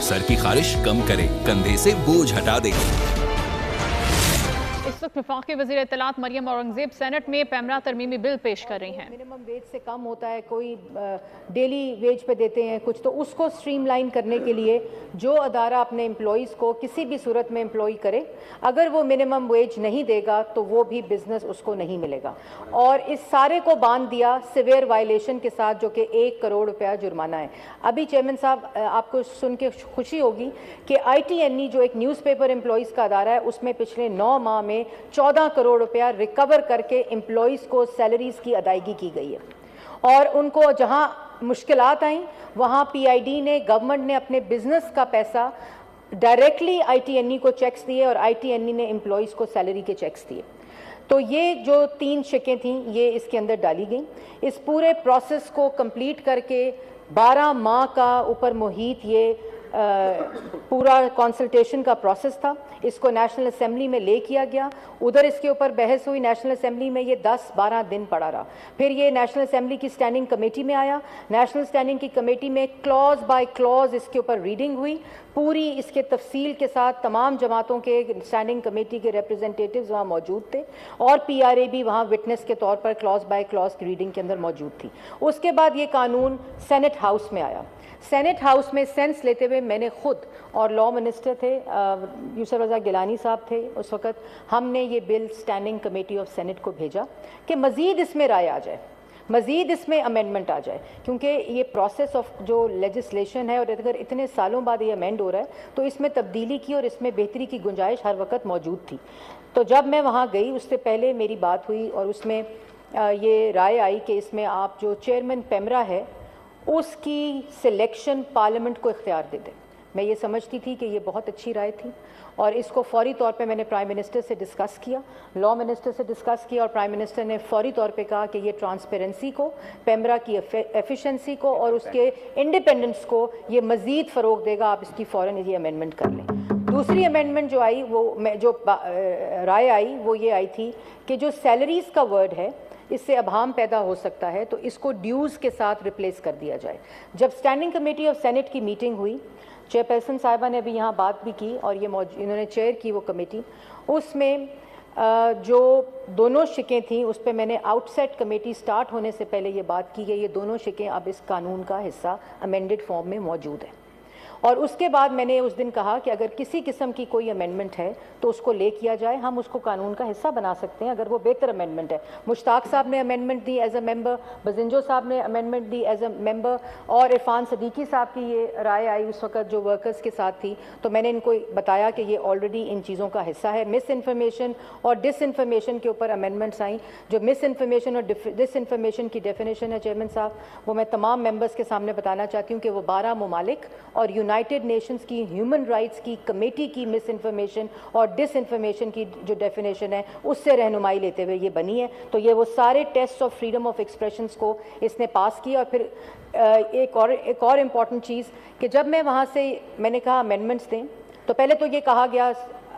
Sir की खारिश कम करे, कंधे से बोझ हटा दे। इस वक्त वफाकी वज़ीर इत्तलात मरियम औरंगज़ेब सेनेट में पैमरा तरमीमी बिल पेश कर रही हैं। मिनिमम वेज से कम होता है, कोई डेली वेज पे देते हैं कुछ, तो उसको स्ट्रीमलाइन करने के लिए जो अदारा अपने एम्प्लॉइज़ को किसी भी सूरत में एम्प्लॉय करे, अगर वो मिनिमम वेज नहीं देगा तो वो भी बिजनेस उसको नहीं मिलेगा। और इस सारे को बांध दिया सिवियर वायलेशन के साथ, जो कि 1 करोड़ रुपया जुर्माना है। अभी चेयरमैन साहब, आपको सुन के खुशी होगी कि ITNE जो एक न्यूज़पेपर एम्प्लॉइज़ का अदारा है, उसमें पिछले 9 माह में 14 करोड़ रुपया रिकवर करके एम्प्लॉइज़ को सैलरीज़ की अदायगी की गई है। और उनको जहां मुश्किलात आई वहां PID ने, गवर्नमेंट ने अपने बिजनेस का पैसा डायरेक्टली ITNE को चेक्स दिए और ITNE ने एम्प्लॉइज़ को सैलरी के चेक्स दिए। तो ये जो 3 शिकें थीं ये इसके अंदर डाली गई। इस पूरे प्रोसेस को कंप्लीट करके 12 माह का ऊपर मुहित ये पूरा कंसल्टेशन का प्रोसेस था। इसको नेशनल असेंबली में ले किया गया, उधर इसके ऊपर बहस हुई, नेशनल असेंबली में ये 10-12 दिन पड़ा रहा। फिर ये नेशनल असेंबली की स्टैंडिंग कमेटी में आया, नेशनल स्टैंडिंग की कमेटी में क्लॉज बाय क्लॉज इसके ऊपर रीडिंग हुई, पूरी इसके तफसील के साथ। तमाम जमातों के स्टैंडिंग कमेटी के रिप्रेजेंटेटिव्स वहाँ मौजूद थे और PRA भी वहाँ विटनेस के तौर पर क्लॉज बाय क्लॉज की रीडिंग के अंदर मौजूद थी। उसके बाद ये कानून सेनेट हाउस में आया। सेनेट हाउस में सेंस लेते हुए मैंने खुद, और लॉ मिनिस्टर थे यूसुफ रज़ा गिलानी साहब थे उस वक़्त, हमने ये bill standing committee of senate को भेजा कि मज़ीद इसमें राय आ जाए, मज़ीद इसमें अमेंडमेंट आ जाए, क्योंकि ये प्रोसेस ऑफ जो लेजिस्लेशन है और अगर इतने सालों बाद ये अमेंड हो रहा है तो इसमें तब्दीली की और इसमें बेहतरी की गुंजाइश हर वक्त मौजूद थी। तो जब मैं वहाँ गई उससे पहले मेरी बात हुई और उसमें ये राय आई कि इसमें आप जो चेयरमैन पैमरा है उसकी सिलेक्शन पार्लियामेंट को इख्तियार दे दें। मैं ये समझती थी कि ये बहुत अच्छी राय थी और इसको फौरी तौर पे मैंने प्राइम मिनिस्टर से डिस्कस किया, लॉ मिनिस्टर से डिस्कस किया और प्राइम मिनिस्टर ने फौरी तौर पे कहा कि ये ट्रांसपेरेंसी को, पैमरा की एफिशिएंसी को और उसके इंडिपेंडेंस को ये मज़ीद फ़रोग देगा, आप इसकी फ़ौरन ये अमेंडमेंट कर लें। दूसरी अमेंडमेंट जो आई, वो जो राय आई वो ये आई थी कि जो सैलरीज़ का वर्ड है इससे अभाम पैदा हो सकता है, तो इसको ड्यूज़ के साथ रिप्लेस कर दिया जाए। जब स्टैंडिंग कमेटी ऑफ सेनेट की मीटिंग हुई, चेयरपर्सन साहिबा ने अभी यहाँ बात भी की और ये इन्होंने चेयर की वो कमेटी, उसमें जो दोनों शिकें थीं उस पर मैंने आउटसेट कमेटी स्टार्ट होने से पहले ये बात की गई, ये दोनों शिकें अब इस कानून का हिस्सा अमेंडेड फॉर्म में मौजूद है। और उसके बाद मैंने उस दिन कहा कि अगर किसी किस्म की कोई अमेंडमेंट है तो उसको ले किया जाए, हम उसको कानून का हिस्सा बना सकते हैं अगर वो बेहतर अमेंडमेंट है। मुश्ताक साहब ने अमेंडमेंट दी एज अ मेंबर, बजिंजो साहब ने अमेंडमेंट दी एज अ मेंबर, और इरफान सदीकी साहब की ये राय आई उस वक्त जो वर्कर्स के साथ थी, तो मैंने इनको बताया कि ये ऑलरेडी इन चीज़ों का हिस्सा है। मिस इन्फॉर्मेशन और डिस इन्फॉर्मेशन के ऊपर अमेंडमेंट्स आई। जो मिस इन्फॉर्मेशन और डिस इन्फॉर्मेशन की डेफिनेशन है चेयरमैन साहब, वो मैं तमाम मेंबर्स के सामने बताना चाहती हूँ कि वो 12 ममालिक और यूनाइटेड नेशंस की ह्यूमन राइट्स की कमेटी की मिस इन्फॉर्मेशन और डिस इन्फॉर्मेशन की जो डेफिनेशन है उससे रहनुमाई लेते हुए ये बनी है। तो ये वो सारे test of freedom of expressions को इसने पास किया। और फिर एक और इम्पॉर्टेंट चीज़ कि जब मैं वहाँ से मैंने कहा अमेंडमेंट्स दें, तो पहले तो ये कहा गया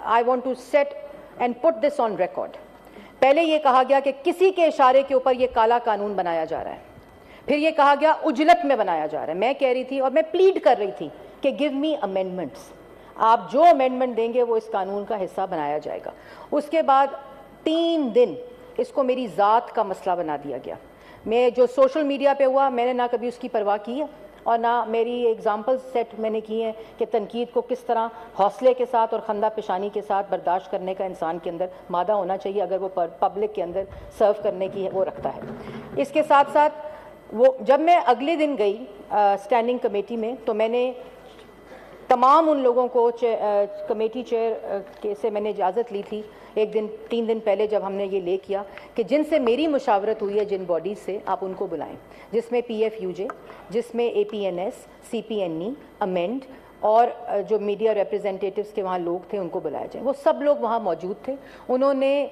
I want to set and put this on record. पहले ये कहा गया कि किसी के इशारे के ऊपर ये काला कानून बनाया जा रहा है, फिर ये कहा गया उजलत में बनाया जा रहा है। मैं कह रही थी और मैं प्लीड कर रही थी कि गिव मी अमेंडमेंट्स, आप जो अमेंडमेंट देंगे वो इस कानून का हिस्सा बनाया जाएगा। उसके बाद 3 दिन इसको मेरी ज़ात का मसला बना दिया गया। मैं जो सोशल मीडिया पे हुआ मैंने ना कभी उसकी परवाह की है और ना मेरी एग्जाम्पल सेट मैंने की हैं कि तनकीद को किस तरह हौसले के साथ और खंदा पेशानी के साथ बर्दाश्त करने का इंसान के अंदर मादा होना चाहिए अगर वो पब्लिक के अंदर सर्व करने की वो रखता है। इसके साथ साथ वो जब मैं अगले दिन गई स्टैंडिंग कमेटी में, तो मैंने तमाम उन लोगों को कमेटी चेयर के से मैंने इजाज़त ली थी 3 दिन पहले जब हमने ये ले किया कि जिनसे मेरी मुशावरत हुई है जिन बॉडीज़ से, आप उनको बुलाएं, जिसमें PFUJ, जिसमें APNS, CPNE, अमेंड और जो मीडिया रिप्रेजेंटेटिव्स के वहाँ लोग थे उनको बुलाया जाए। वो सब लोग वहाँ मौजूद थे। उन्होंने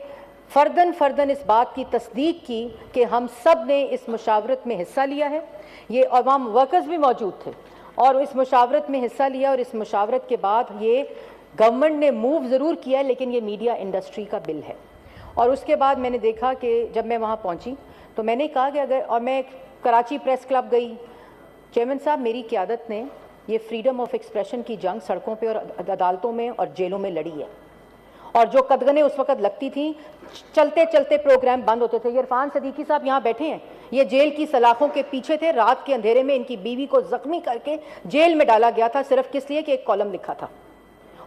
फ़र्दन इस बात की तस्दीक की कि हम सब ने इस मुशावरत में हिस्सा लिया है। ये और वहाँ वर्कर्स भी मौजूद थे और इस मुशावरत में हिस्सा लिया और इस मुशावरत के बाद ये गवर्नमेंट ने मूव ज़रूर किया है लेकिन ये मीडिया इंडस्ट्री का बिल है। और उसके बाद मैंने देखा कि जब मैं वहाँ पहुँची तो मैंने कहा कि अगर, और मैं कराची प्रेस क्लब गई, चेयरमैन साहब मेरी क़यादत ने یہ فریڈم آف ایکسپریشن کی جنگ سڑکوں پہ اور عدالتوں میں اور جیلوں میں لڑی ہے. اور جو قدغنیں اس وقت لگتی تھیں, چلتے چلتے پروگرام بند ہوتے تھے. یہ عرفان صدیقی صاحب یہاں بیٹھے ہیں, یہ جیل کی سلاخوں کے پیچھے تھے. رات کے اندھیرے میں ان کی بیوی کو زخمی کر کے جیل میں ڈالا گیا تھا, صرف کس لیے کہ ایک کالم لکھا تھا.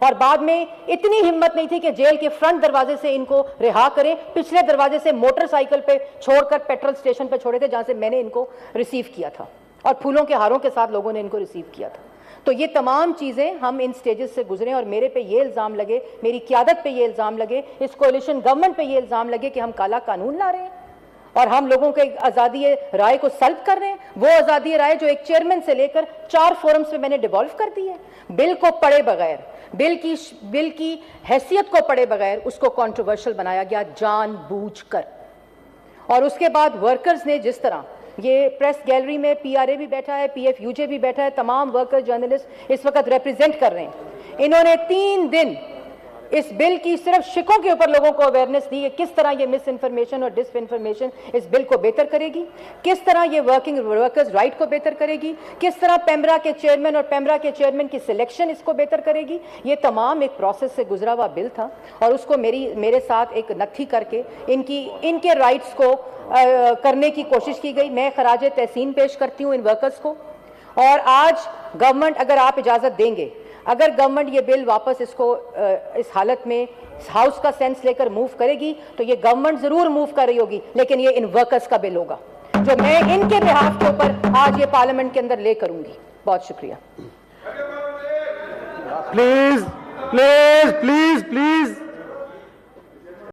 اور بعد میں اتنی ہمت نہیں تھی کہ جیل کے فرنٹ دروازے سے ان کو رہا کریں, پچھلے دروازے سے موٹر سائیکل پہ چھوڑ کر پیٹرول اسٹیشن پہ چھوڑے تھے, جہاں سے میں نے ان کو ریسیو کیا تھا, اور پھولوں کے ہاروں کے ساتھ لوگوں نے ان کو ریسیو کیا تھا. تو یہ تمام چیزیں ہم ان سٹیجز سے گزرے, اور میرے پہ یہ الزام لگے, میری قیادت پہ یہ الزام لگے, اس کولیشن گورنمنٹ پہ یہ الزام لگے کہ ہم کالا قانون لا رہے ہیں اور ہم لوگوں کے آزادی رائے کو سلب کر رہے ہیں. وہ آزادی رائے جو ایک چیئرمین سے لے کر 4 فورمز پہ میں نے ڈیوالو کر دی ہے, بل کو پڑھے بغیر, بل کی حیثیت کو پڑھے بغیر اس کو کنٹروورشل بنایا گیا جان بوجھ کر. اور اس کے بعد ورکرز نے جس طرح, یہ پریس گیلری میں پی آر اے بھی بیٹھا ہے, پی ایف یو جے بھی بیٹھا ہے, تمام ورکر جرنلسٹ اس وقت ریپرزینٹ کر رہے ہیں. انہوں نے 3 دن اس بل کی صرف شکوں کے اوپر لوگوں کو اویئرنیس دی ہے, کس طرح یہ مس انفارمیشن اور ڈس انفارمیشن اس بل کو بہتر کرے گی, کس طرح یہ ورکنگ ورکرز رائٹ کو بہتر کرے گی, کس طرح پیمرا کے چیئرمین اور پیمرا کے چیئرمین کی سلیکشن اس کو بہتر کرے گی. یہ تمام ایک پروسیس سے گزرا ہوا بل تھا, اور اس کو میرے ساتھ ایک نتھی کر کے ان کے رائٹس کو کرنے کی کوشش کی گئی. میں خراج تحسین پیش کرتی ہوں ان ورکرز کو. اور آج گورنمنٹ, اگر آپ اجازت دیں گے, اگر گورنمنٹ یہ بل واپس اس کو اس حالت میں ہاؤس کا سینس لے کر موو کرے گی, تو یہ گورنمنٹ ضرور موو کر رہی ہوگی, لیکن یہ ان ورکرز کا بل ہوگا جو میں ان کے بہاف کے اوپر آج یہ پارلیمنٹ کے اندر لے کروں گی. بہت شکریہ. Please please please please